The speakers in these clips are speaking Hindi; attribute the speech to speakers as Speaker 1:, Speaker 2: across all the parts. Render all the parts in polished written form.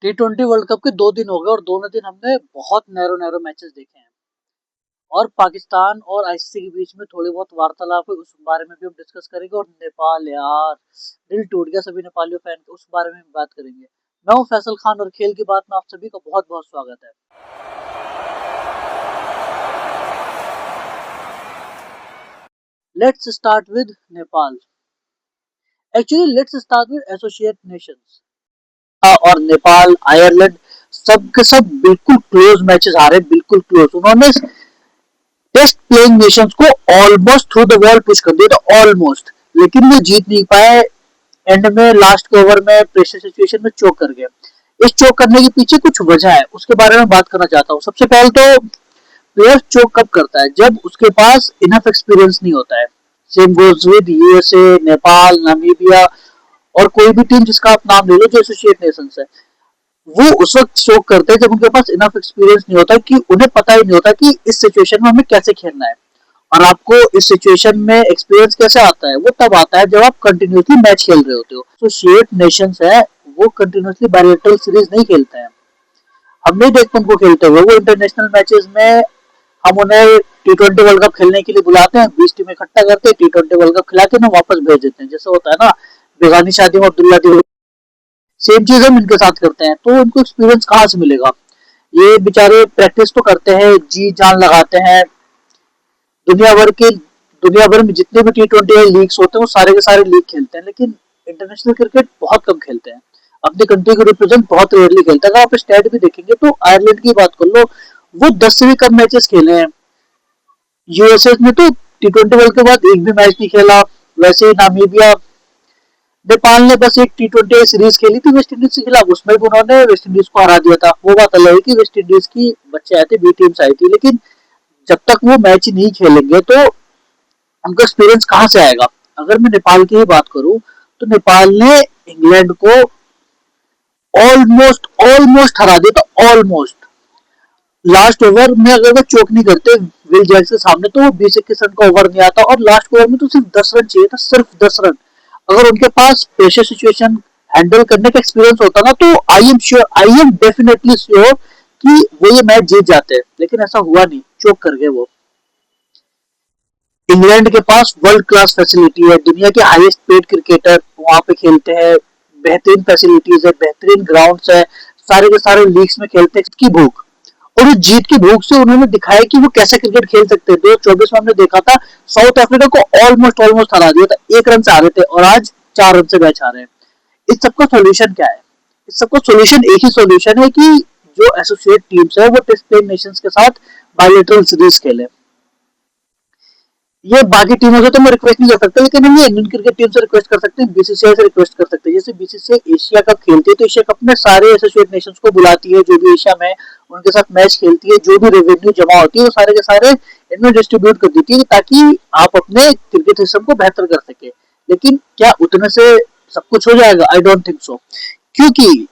Speaker 1: T20 वर्ल्ड कप के 2 दिन हो गए और दोनों दिन हमने बहुत नैरो नैरो मैचेस देखे हैं। और पाकिस्तान और आईसीसी के बीच में थोड़ी बहुत वार्तालाप है, उस बारे में भी हम डिस्कस करेंगे। और नेपाल यार, दिल टूट गया सभी नेपालियों फैन का, उस बारे में भी बात करेंगे। मैं हूं फैसल खान और खेल की बात में आप सभी का बहुत बहुत स्वागत है। Let's start with Nepal. Actually let's start with associate Nations. और नेपाल, आयरलैंड, सब के सब बिल्कुल क्लोज मैचेस आ रहे हैं, बिल्कुल क्लोज। उन्होंने टेस्ट प्लेइंग नेशंस को almost through the wall push कर दिया था, ऑलमोस्ट। लेकिन वो जीत नहीं पाए। एंड में लास्ट के ओवर में प्रेशर सिचुएशन में चोक कर गए। इस चोक करने के पीछे कुछ वजह है, उसके बारे में बात करना चाहता हूँ। सबसे पहले तो प्लेयर चोक कब करता है? जब उसके पास इनफ एक्सपीरियंस नहीं होता है। Same goes with USA, Nepal, Namibia और कोई भी टीम जिसका आप नाम ले लो जो एसोसिएट नेशंस है। वो उस वक्त शोक करते हैं जब उनके पास इनफ एक्सपीरियंस नहीं होता, कि उन्हें पता ही नहीं होता कि इस सिचुएशन में हमें कैसे खेलना है। और आपको इस सिचुएशन में एक्सपीरियंस कैसे आता है? वो तब आता है जब आप कंटिन्यूसली मैच खेल रहे होते हो। तो शेट नेशंस है, वो कंटिन्यूसली बायलैटरल सीरीज नहीं खेलते हैं। हम नहीं देखते उनको खेलते हुए। वो इंटरनेशनल मैचेस में हम उन्हें T20 वर्ल्ड कप खेलने के लिए बुलाते हैं, 20 टीम इकट्ठा करते हैं, T20 वर्ल्ड कप खिला के ना वापस भेज देते हैं। जैसे होता है ना बेगानी शादी में अब्दुल्ला दिल, सेम चीज हम इनके साथ करते हैं। तो इनको एक्सपीरियंस कहाँ से मिलेगा? ये बेचारे प्रैक्टिस तो करते हैं, जी जान लगाते हैं। दुनिया भर में जितने भी T20 लीग्स होते हैं वो सारे के सारे लीग खेलते हैं, लेकिन इंटरनेशनल क्रिकेट बहुत कम खेलते हैं। अपनी कंट्री को रिप्रेजेंट बहुत रेयरली खेलते हैं। अगर आप स्टैट भी देखेंगे तो आयरलैंड की बात कर लो, वो 10 से भी कम मैचेस खेले हैं। यूएसए ने तो T20 वर्ल्ड के बाद एक भी मैच नहीं खेला। वैसे ही नामीबिया, नेपाल ने बस एक T20 सीरीज खेली थी वेस्ट इंडीज के खिलाफ, उसमें भी उन्होंने वेस्ट इंडीज को हरा दिया था। वो बात अलग है कि वेस्ट इंडीज की बच्चे आए थे, बी टीम्स आई थी, लेकिन जब तक वो मैच नहीं खेलेंगे तो उनका एक्सपीरियंस कहाँ से आएगा? अगर मैं नेपाल की ही बात करूं तो नेपाल ने इंग्लैंड को ऑलमोस्ट ऑलमोस्ट हरा दिया था, ऑलमोस्ट। लास्ट ओवर में अगर वो चोक नहीं करते विल जैक्स के सामने तो वो 20-21 रन का ओवर नहीं आता, और लास्ट ओवर में तो सिर्फ 10 रन चाहिए था, सिर्फ 10 रन। अगर उनके पास प्रेशर सिचुएशन हैंडल करने का एक्सपीरियंस होता ना, तो आई एम डेफिनेटली श्योर कि वो ये मैच जीत जाते हैं। लेकिन ऐसा हुआ नहीं, चोक कर गए वो। इंग्लैंड के पास वर्ल्ड क्लास फैसिलिटी है, दुनिया के हाईएस्ट पेड क्रिकेटर वहां पे खेलते हैं, बेहतरीन फैसिलिटीज है, बेहतरीन ग्राउंड्स है, सारे के सारे लीग्स में खेलते हैं। की भूख और उस जीत की भूख से उन्होंने दिखाया कि वो कैसे क्रिकेट खेल सकते हैं। 2024 में हमने देखा था, साउथ अफ्रीका को ऑलमोस्ट ऑलमोस्ट हरा दिया था, 1 रन से आ रहे थे, और आज 4 रन से मैच आ रहे हैं। इस सबका सोल्यूशन क्या है? इस सबका सोल्यूशन एक ही सोल्यूशन है कि जो एसोसिएट टीम्स है वो टेस्ट प्लेइंग नेशंस के साथ बायलैटरल सीरीज खेले। ये बाकी टीमों से तो मैं रिक्वेस्ट नहीं कर सकता, लेकिन हम ये इंडियन क्रिकेट टीम से रिक्वेस्ट कर सकते हैं, बीसीसीआई से रिक्वेस्ट कर सकते हैं। जैसे बीसीसीआई एशिया कप खेलती है तो एशिया कप में सारे एसोसिएट नेशंस को बुलाती है, जो भी एशिया में उनके साथ मैच खेलती है, जो भी रेवेन्यू जमा होती है वो सारे के सारे इनमें डिस्ट्रीब्यूट कर देती है, ताकि आप अपने क्रिकेट सिस्टम को बेहतर कर सके। लेकिन क्या उतने से सब कुछ हो जाएगा? आई डोंट थिंक सो, क्योंकि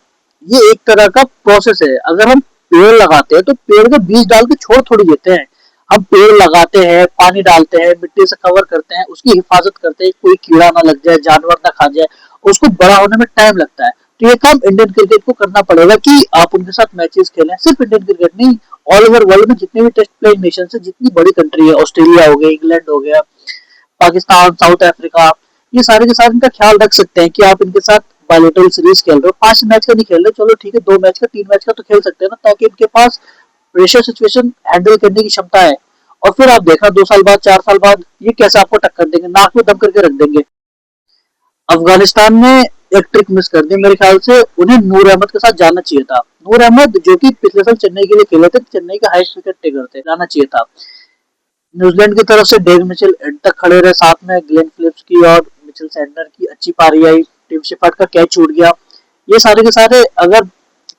Speaker 1: ये एक तरह का प्रोसेस है। अगर हम पेड़ लगाते हैं तो पेड़ के बीज डाल के छोड़ थोड़ी देते हैं। हम पेड़ लगाते हैं, पानी डालते हैं, मिट्टी से कवर करते हैं, उसकी हिफाजत करते हैं, कोई कीड़ा ना लग जाए, जानवर ना खा जाए, उसको बड़ा होने में टाइम लगता है। तो ये काम इंडियन क्रिकेट को करना पड़ेगा कि आप उनके साथ मैचेस खेलें। सिर्फ इंडियन क्रिकेट नहीं, ऑल ओवर वर्ल्ड में जितने भी टेस्ट प्लेइंग नेशन है, जितनी बड़ी कंट्री है, ऑस्ट्रेलिया हो गया, इंग्लैंड हो गया, पाकिस्तान, साउथ अफ्रीका, ये सारे के साथ इनका ख्याल रख सकते हैं कि आप इनके साथ बायलैटरल सीरीज खेल रहे हो। 5 मैच का नहीं खेल रहे, चलो ठीक है, 2 मैच का, 3 मैच का तो खेल सकते हैं ना, ताकि इनके पास प्रेशर सिचुएशन हैंडल करने की क्षमता है। और फिर आप देखा 2 साल बाद, 4 साल बाद ये कैसे आपको टक्कर देंगे, नाक में दम करके रख देंगे। अफगानिस्तान ने एक ट्रिक मिस कर दी मेरे ख्याल से, उन्हें नूर अहमद के साथ जाना चाहिए था। नूर अहमद जो कि पिछले साल चेन्नई के लिए खेले थे, चेन्नई के हाईएस्ट विकेट टेकर थे, जाना चाहिए था। न्यूजीलैंड की तरफ से डेग मिचेल एंड तक खड़े रहे, साथ में ग्लेन फिलिप्स की और मिचेल सैंटनर की अच्छी पारी आई, टिम शेफर्ड का कैच छूट गया। ये सारे के सारे अगर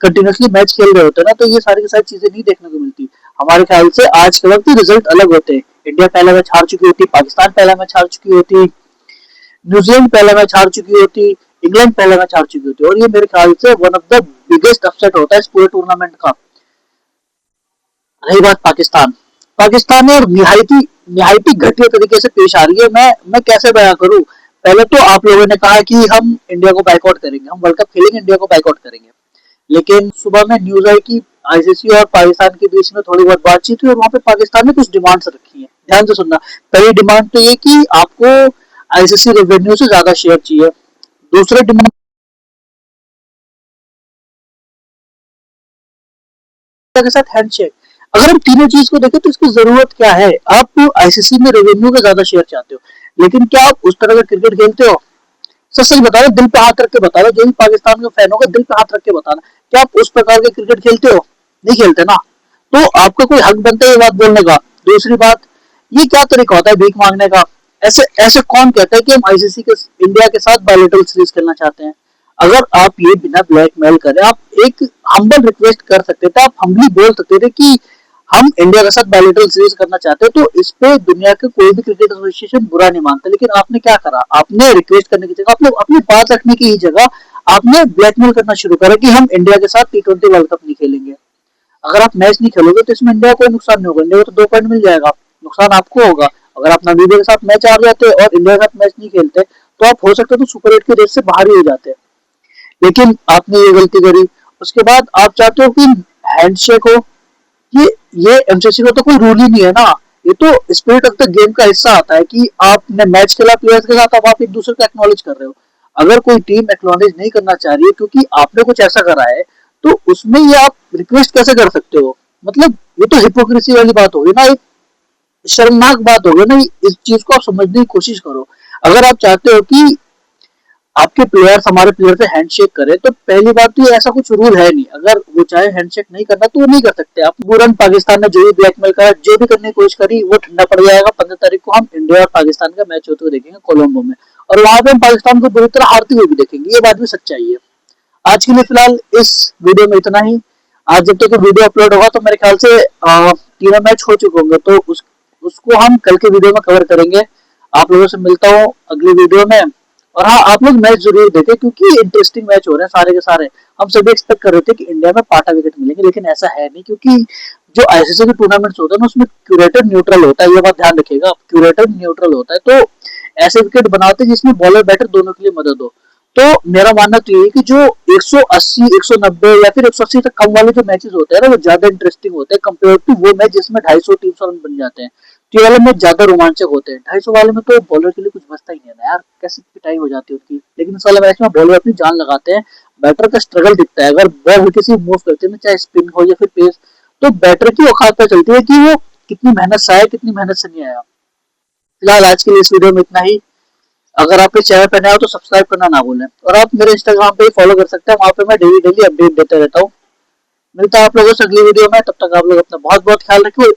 Speaker 1: कंटिन्यूसली मैच खेल रहे होते ना, तो ये सारी की सारी चीजें नहीं देखने को मिलती। हमारे ख्याल से आज के वक्त रिजल्ट अलग होते हैं। इंडिया पहला मैच हार चुकी होती, पाकिस्तान पहला मैच हार चुकी होती, न्यूजीलैंड पहला मैच हार चुकी होती, इंग्लैंड पहला मैच हार चुकी होती, और ये मेरे ख्याल से one of the biggest upset होता है इस पूरे टूर्नामेंट का। रही बात पाकिस्तान, पाकिस्तान और निहायती घटिया तरीके से पेश आ रही है। मैं कैसे बयां करूं? पहले तो आप लोगों ने कहा कि हम इंडिया को बाइकआउट करेंगे, हम वर्ल्ड कप खेलेंगे, इंडिया को बाइकआउट करेंगे। लेकिन सुबह में न्यूज आई कि आईसीसी और पाकिस्तान के बीच में थोड़ी बहुत बातचीत हुई और वहां पे पाकिस्तान ने कुछ डिमांड्स रखी है। ध्यान से सुनना। पहली डिमांड तो ये कि आपको आईसीसी रेवेन्यू से ज्यादा शेयर चाहिए। दूसरा डिमांड के साथ हैंडशेक। अगर हम तीनों चीज को देखें तो इसकी जरूरत क्या है? आप आईसीसी में रेवेन्यू का ज्यादा शेयर चाहते हो, लेकिन क्या आप उस तरह का क्रिकेट खेलते हो? सच सच बता रहे, दिल पे हाथ रख के बता रहे, जो भी पाकिस्तान का फैन होगा दिल पे हाथ रख के बताना, क्या आप उस प्रकार के क्रिकेट खेलते हो? नहीं खेलते ना। तो आपका कोई हक बनता है ये बात बोलने का। दूसरी बात, ये क्या तरीका होता है भीख मांगने का? ऐसे ऐसे कौन कहता है कि हम आईसीसी के इंडिया के साथ बायलेटरल सीरीज खेलना चाहते हैं? अगर आप ये बिना ब्लैकमेल करे आप एक हम्बल रिक्वेस्ट कर सकते थे, आप हम्बली बोल सकते थे कि हम इंडिया के साथ बायलेटरल सीरीज करना चाहते हैं, तो इस पे दुनिया के कोई भी क्रिकेट एसोसिएशन बुरा नहीं मानता। लेकिन आपने क्या करा? आपने रिक्वेस्ट करने की जगह, आपने अपनी बात रखने की ही जगह आपने ब्लैकमेल करना शुरू करा कि हम इंडिया के साथ टी20 वर्ल्ड कप नहीं खेलेंगे। अगर आप मैच नहीं खेलोगे तो इसमें इंडिया को कोई नुकसान नहीं होगा, इंडिया को तो 2 पॉइंट मिल जाएगा, नुकसान आपको होगा। अगर आप नामीबिया के साथ मैच हार जाते और इंडिया के साथ मैच नहीं खेलते तो आप हो सकता है तो सुपर 8 के रेस से बाहर ही हो जाते। लेकिन आपने ये गलती करी। उसके बाद आप चाहते हो कि हैंडशेक हो। ये ये एमसीसी का तो कोई रूल ही नहीं है ना। ये तो स्पिरिट ऑफ द गेम का हिस्सा आता है कि आपने मैच खेला प्लेयर्स के साथ, अब आप एक दूसरे को एक्नॉलेज कर रहे हो। अगर कोई टीम एक्नॉलेज नहीं करना चाह रही है क्योंकि आपने कुछ ऐसा करा है, तो उसमें ये आप रिक्वेस्ट कैसे कर सकते हो? मतलब ये तो हिपोक्रेसी वाली बात होगी ना, एक शर्मनाक बात होगी ना। इस चीज को आप समझने की कोशिश करो। अगर आप चाहते हो कि आपके प्लेयर्स हमारे प्लेयर से हैंडशेक करे, तो पहली बात तो ये ऐसा कुछ रूल है नहीं। अगर वो चाहे हैंडशेक नहीं करना तो वो नहीं कर सकते। आप पूरन पाकिस्तान ने जो भी ब्लैकमेल करा, जो भी करने की कोशिश करी, वो ठंडा पड़ जाएगा। 15 तारीख को हम इंडिया और पाकिस्तान का मैच होते हुए देखेंगे कोलंबो में, और वहां पे हम पाकिस्तान को बुरी तरह हारते हुए भी देखेंगे। ये बात भी सच्चाई है। आज के लिए फिलहाल इस वीडियो में इतना ही। आज जब तक वीडियो अपलोड होगा तो मेरे ख्याल से तीनों मैच हो चुके होंगे, तो उसको हम कल के वीडियो में कवर करेंगे। आप लोगों से मिलता हूँ अगली वीडियो में। और हाँ, आप लोग मैच जरूर देखें क्योंकि इंटरेस्टिंग मैच हो रहे हैं सारे के सारे। हम सभी एक्सपेक्ट कर रहे थे कि इंडिया में पाटा विकेट मिलेंगे, लेकिन ऐसा है नहीं, क्योंकि जो आईसीसी के टूर्नामेंट्स होते हैं ना उसमें क्यूरेटर न्यूट्रल होता है। ये बात ध्यान रखिएगा, क्यूरेटर न्यूट्रल होता है। तो ऐसे विकेट बनाते हैं जिसमें बॉलर बैटर दोनों के लिए मदद हो। तो मेरा मानना तो ये है कि जो 180, 190 या फिर 180 तक कम वाले जो मैचेस होते हैं ना, वो ज्यादा इंटरेस्टिंग होते हैं कंपेयर टू वो मैच जिसमें 250, 300 रन बन जाते हैं। तो ये वाले मैच ज्यादा रोमांचक होते हैं। 250 वाले में तो बॉलर के लिए कुछ बचता ही नहीं है ना यार, कैसे पिटाई हो जाती है उनकी। लेकिन इस वाले मैच में बॉलर अपनी जान लगाते हैं, बैटर का स्ट्रगल दिखता है। अगर बॉल हल्की सी मूव करते हैं, चाहे स्पिन हो या फिर पेस, तो बैटर की औकात पता चलती है कि वो कितनी मेहनत से आया, कितनी मेहनत से नहीं आया। फिलहाल आज के लिए इस वीडियो में इतना ही। अगर आप इस चैनल पर नए हो तो सब्सक्राइब करना ना भूलें, और आप मेरे इंस्टाग्राम पे फॉलो कर सकते हैं, वहां पे मैं डेली डेली अपडेट देते रहता हूँ। मिलता है आप लोगों से अगली वीडियो में, तब तक आप लोग अपना बहुत बहुत ख्याल रखिए।